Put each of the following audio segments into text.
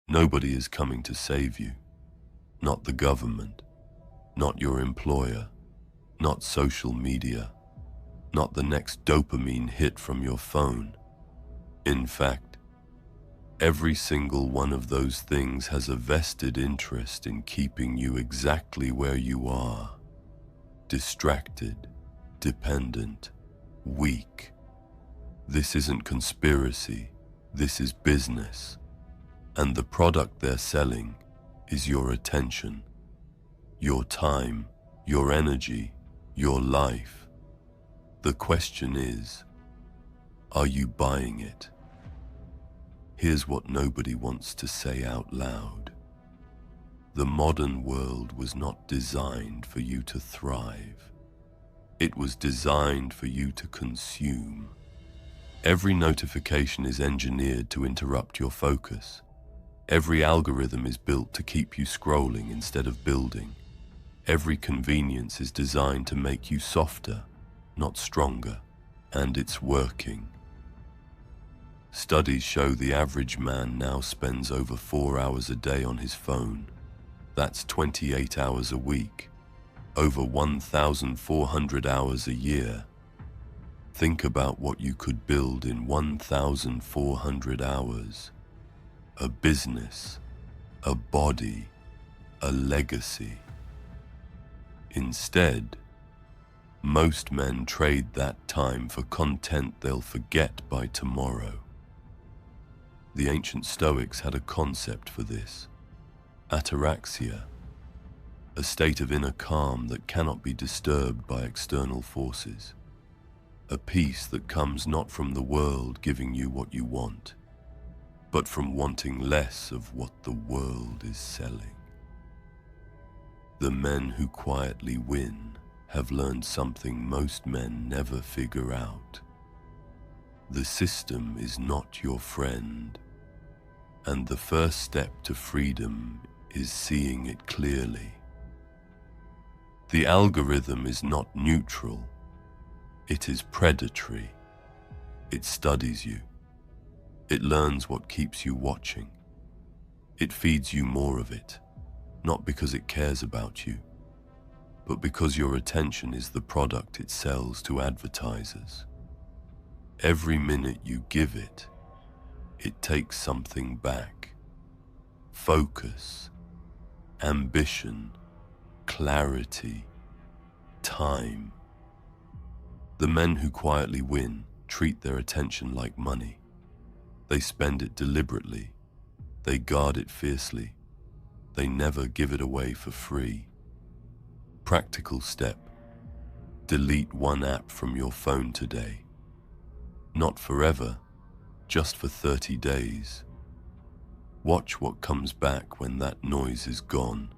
Nobody is coming to save you. Not the government, not your employer, not social media, not the next dopamine hit from your phone. In fact, every single one of those things has a vested interest in keeping you exactly where you are. Distracted, dependent, weak. This isn't conspiracy, this is business. And the product they're selling is your attention, your time, your energy, your life. The question is, are you buying it? Here's what nobody wants to say out loud. The modern world was not designed for you to thrive. It was designed for you to consume. Every notification is engineered to interrupt your focus. Every algorithm is built to keep you scrolling instead of building. Every convenience is designed to make you softer, not stronger, and it's working. Studies show the average man now spends over 4 hours a day on his phone. That's 28 hours a week, over 1,400 hours a year. Think about what you could build in 1,400 hours. A business, a body, a legacy. Instead, most men trade that time for content they'll forget by tomorrow. The ancient Stoics had a concept for this: ataraxia, a state of inner calm that cannot be disturbed by external forces, a peace that comes not from the world giving you what you want, but from wanting less of what the world is selling. The men who quietly win have learned something most men never figure out. The system is not your friend, and the first step to freedom is seeing it clearly. The algorithm is not neutral, it is predatory. It studies you. It learns what keeps you watching. It feeds you more of it, not because it cares about you, but because your attention is the product it sells to advertisers. Every minute you give it, it takes something back. Focus, ambition, clarity, time. The men who quietly win treat their attention like money. They spend it deliberately. They guard it fiercely. They never give it away for free. Practical step: delete one app from your phone today. Not forever, just for 30 days. Watch what comes back when that noise is gone.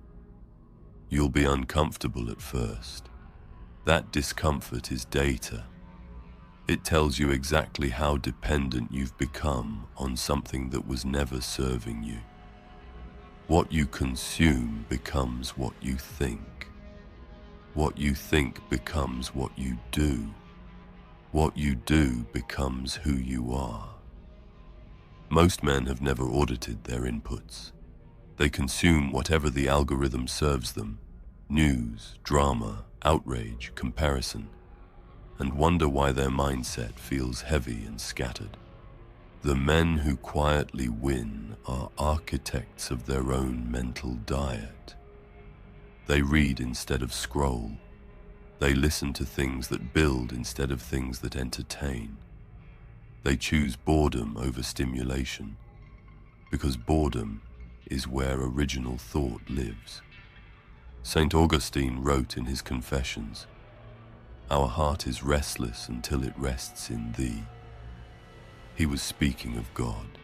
You'll be uncomfortable at first. That discomfort is data. It tells you exactly how dependent you've become on something that was never serving you. What you consume becomes what you think. What you think becomes what you do. What you do becomes who you are. Most men have never audited their inputs. They consume whatever the algorithm serves them: news, drama, outrage, comparison, and wonder why their mindset feels heavy and scattered. The men who quietly win are architects of their own mental diet. They read instead of scroll. They listen to things that build instead of things that entertain. They choose boredom over stimulation, because boredom is where original thought lives. St. Augustine wrote in his Confessions, "Our heart is restless until it rests in thee." He was speaking of God.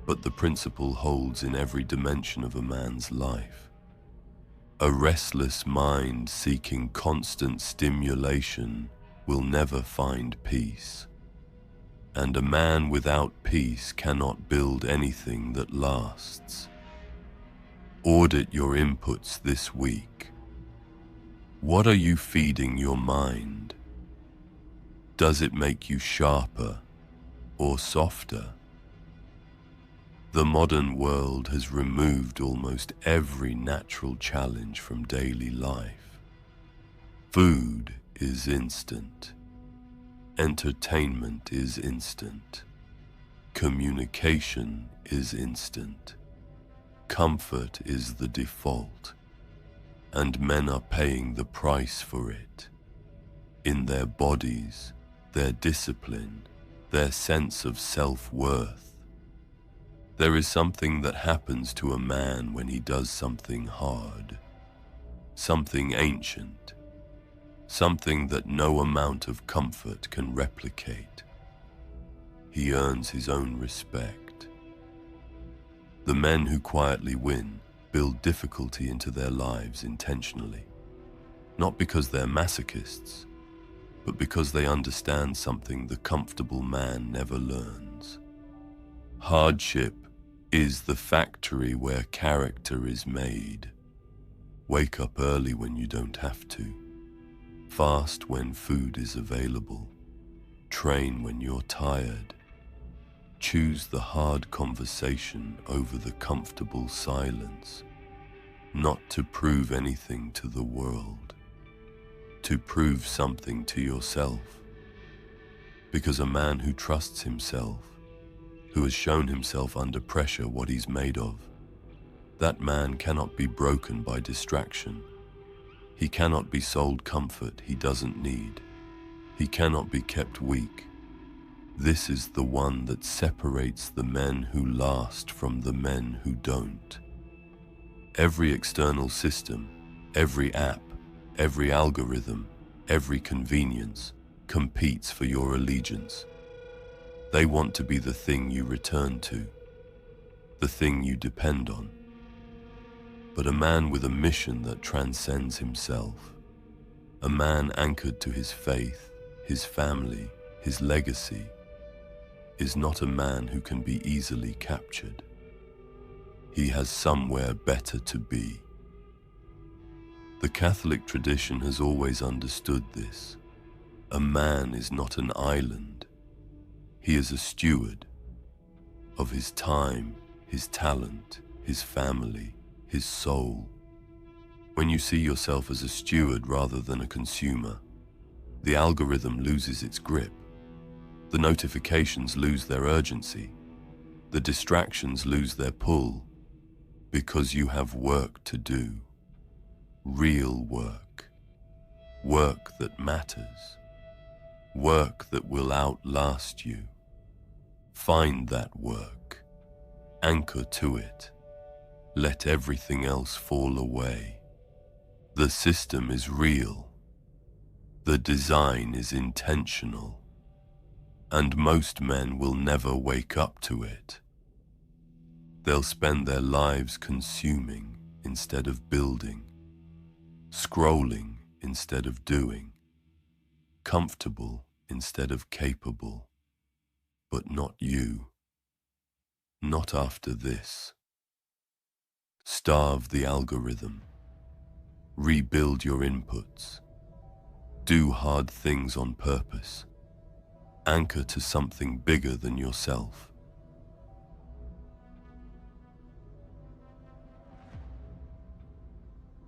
But the principle holds in every dimension of a man's life. A restless mind seeking constant stimulation will never find peace. And a man without peace cannot build anything that lasts. Audit your inputs this week. What are you feeding your mind? Does it make you sharper or softer? The modern world has removed almost every natural challenge from daily life. Food is instant. Entertainment is instant. Communication is instant. Comfort is the default, and men are paying the price for it. In their bodies, their discipline, their sense of self-worth. There is something that happens to a man when he does something hard, something ancient, something that no amount of comfort can replicate. He earns his own respect. The men who quietly win build difficulty into their lives intentionally, not because they're masochists, but because they understand something the comfortable man never learns. Hardship is the factory where character is made. Wake up early when you don't have to. Fast when food is available. Train when you're tired. Choose the hard conversation over the comfortable silence. Not to prove anything to the world. To prove something to yourself. Because a man who trusts himself, who has shown himself under pressure what he's made of, that man cannot be broken by distraction. He cannot be sold comfort he doesn't need. He cannot be kept weak. This is the one that separates the men who last from the men who don't. Every external system, every app, every algorithm, every convenience competes for your allegiance. They want to be the thing you return to, the thing you depend on. But a man with a mission that transcends himself, a man anchored to his faith, his family, his legacy, is not a man who can be easily captured. He has somewhere better to be. The Catholic tradition has always understood this. A man is not an island. He is a steward of his time, his talent, his family, his soul. When you see yourself as a steward rather than a consumer, the algorithm loses its grip. The notifications lose their urgency. The distractions lose their pull, because you have work to do. Real work. Work that matters. Work that will outlast you. Find that work. Anchor to it. Let everything else fall away. The system is real. The design is intentional. And most men will never wake up to it. They'll spend their lives consuming instead of building, scrolling instead of doing, comfortable instead of capable. But not you. Not after this. Starve the algorithm. Rebuild your inputs. Do hard things on purpose. Anchor to something bigger than yourself.